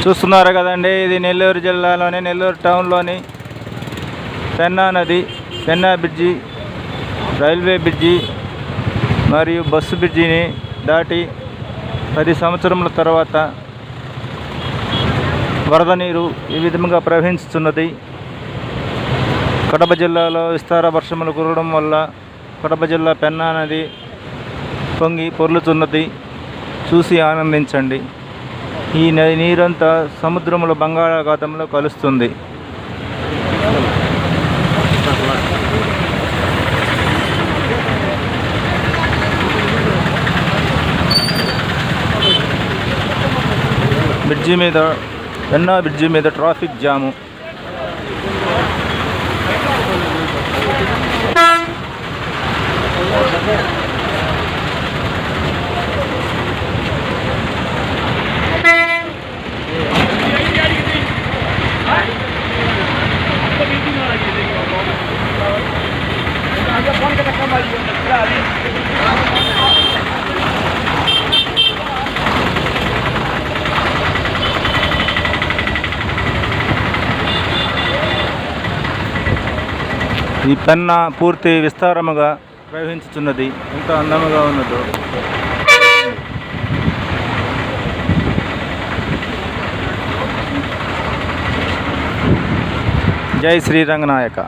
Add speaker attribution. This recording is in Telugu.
Speaker 1: చూస్తున్నారు కదండి, ఇది నెల్లూరు జిల్లాలోని నెల్లూరు టౌన్లోని పెన్నా నది, పెన్నా బ్రిడ్జి, రైల్వే బ్రిడ్జి మరియు బస్సు బ్రిడ్జిని దాటి 10 సంవత్సరముల తర్వాత వరద నీరు ఈ విధంగా ప్రవహిస్తున్నది. కడప జిల్లాలో విస్తార వర్షములు కురవడం వల్ల కడప జిల్లా పెన్నా నది పొంగి పొర్లుతున్నది. చూసి ఆనందించండి. ఈ నీరంతా సముద్రములో బంగాళాఖాతంలో కలుస్తుంది. బ్రిడ్జి మీద, పెన్నా బ్రిడ్జి మీద ట్రాఫిక్ జాము. ఈ పెన్నా పూర్తి విస్తారముగా ప్రవహించుతున్నది. ఎంత అందముగా ఉన్నదో. జై శ్రీరంగనాయక.